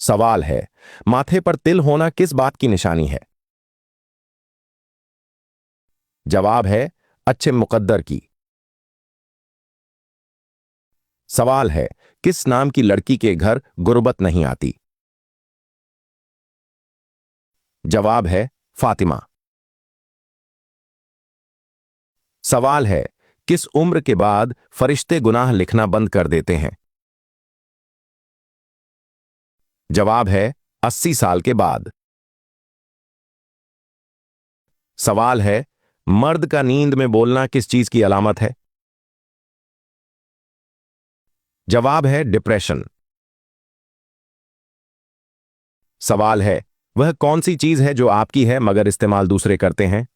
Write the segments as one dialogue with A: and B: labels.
A: सवाल है, माथे पर तिल होना किस बात की निशानी है? जवाब है, अच्छे मुकद्दर की। सवाल है, किस नाम की लड़की के घर गुर्बत नहीं आती? जवाब है, फातिमा। सवाल है, किस उम्र के बाद फरिश्ते गुनाह लिखना बंद कर देते हैं? जवाब है, 80 साल के बाद। सवाल है, मर्द का नींद में बोलना किस चीज की अलामत है? जवाब है, डिप्रेशन। सवाल है, वह कौन सी चीज है जो आपकी है मगर इस्तेमाल दूसरे करते हैं?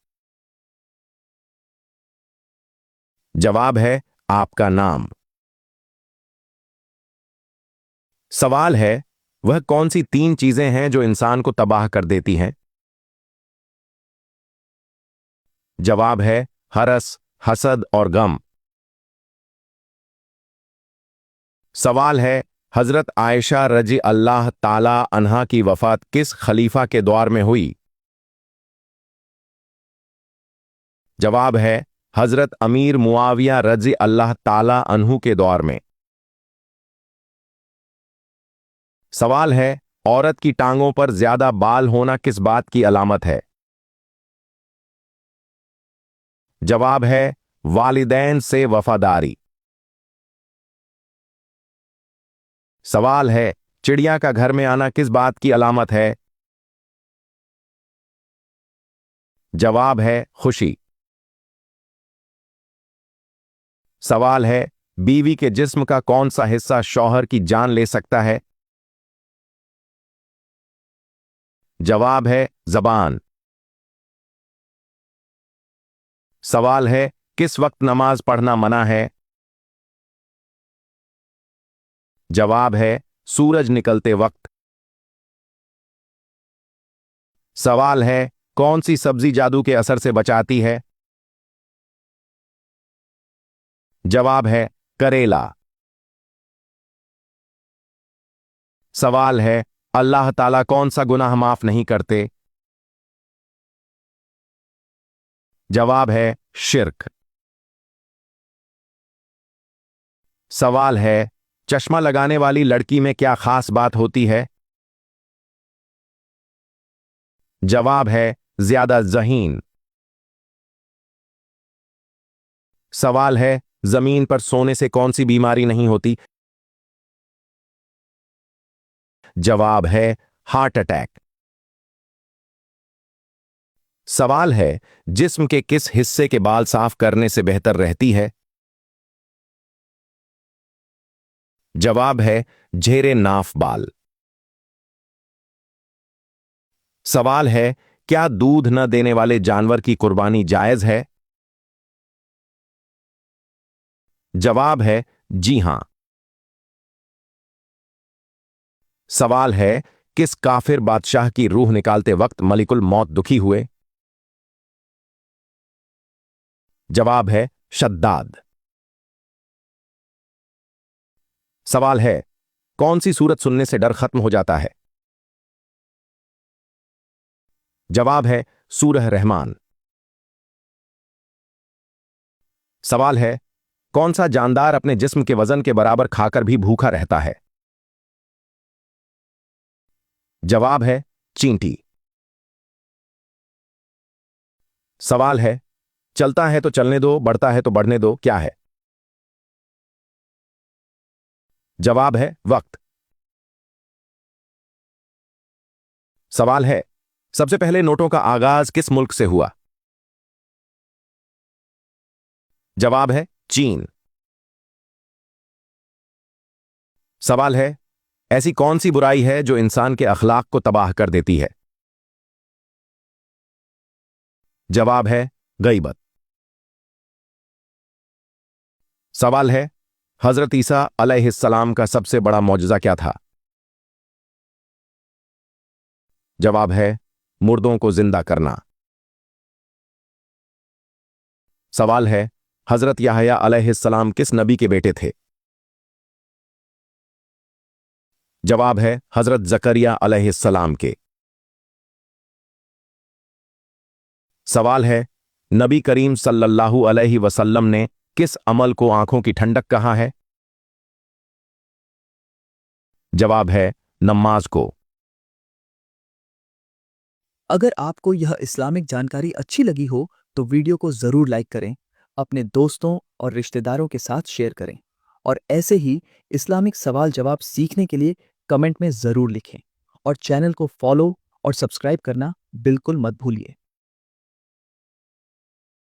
A: जवाब है, आपका नाम। सवाल है, वह कौन सी 3 चीजें हैं जो इंसान को तबाह कर देती हैं? जवाब है, हरस, हसद और गम। सवाल है, हजरत आयशा रजी अल्लाह ताला अन्हा की वफात किस खलीफा के दौर में हुई? जवाब है, हजरत अमीर मुआविया रजी अल्लाह ताला अन्हु के दौर में। सवाल है, औरत की टांगों पर ज्यादा बाल होना किस बात की अलामत है? जवाब है, वालिदैन से वफादारी। सवाल है, चिड़िया का घर में आना किस बात की अलामत है? जवाब है, खुशी। सवाल है, बीवी के जिस्म का कौन सा हिस्सा शौहर की जान ले सकता है? जवाब है, जबान। सवाल है, किस वक्त नमाज पढ़ना मना है? जवाब है, सूरज निकलते वक्त। सवाल है, कौन सी सब्जी जादू के असर से बचाती है? जवाब है, करेला। सवाल है, अल्लाह ताला कौन सा गुनाह माफ नहीं करते? जवाब है, शिर्क। सवाल है, चश्मा लगाने वाली लड़की में क्या खास बात होती है? जवाब है, ज्यादा ज़हीन। सवाल है, जमीन पर सोने से कौन सी बीमारी नहीं होती? जवाब है, हार्ट अटैक। सवाल है, जिस्म के किस हिस्से के बाल साफ करने से बेहतर रहती है? जवाब है, झेरे नाफ बाल। सवाल है, क्या दूध न देने वाले जानवर की कुर्बानी जायज है? जवाब है, जी हां। सवाल है, किस काफिर बादशाह की रूह निकालते वक्त मलिकुल मौत दुखी हुए? जवाब है, शद्दाद। सवाल है, कौन सी सूरत सुनने से डर खत्म हो जाता है? जवाब है, सूरह रहमान। सवाल है, कौन सा जानदार अपने जिस्म के वजन के बराबर खाकर भी भूखा रहता है? जवाब है, चींटी। सवाल है, चलता है तो चलने दो, बढ़ता है तो बढ़ने दो, क्या है? जवाब है, वक्त। सवाल है, सबसे पहले नोटों का आगाज किस मुल्क से हुआ? जवाब है, चीन। सवाल है, ऐसी कौन सी बुराई है जो इंसान के अखलाक को तबाह कर देती है? जवाब है, गईबत। सवाल है, हजरत ईसा अलैहिस्सलाम का सबसे बड़ा मौजज़ा क्या था? जवाब है, मुर्दों को जिंदा करना। सवाल है, हजरत याहया अलैहिस्सलाम किस नबी के बेटे थे? जवाब है हजरत जकरिया अलैहिस्सलाम के। सवाल है, नबी करीम सल्लल्लाहु अलैहि वसल्लम ने किस अमल को आंखों की ठंडक कहा है? जवाब है नमाज को।
B: अगर आपको यह इस्लामिक जानकारी अच्छी लगी हो तो वीडियो को ज़रूर लाइक करें, अपने दोस्तों और रिश्तेदारों के साथ शेयर करें और ऐसे ही इस्लामिक सवाल जवाब सीखने के लिए कमेंट में ज़रूर लिखें और चैनल को फॉलो और सब्सक्राइब करना बिल्कुल मत भूलिए।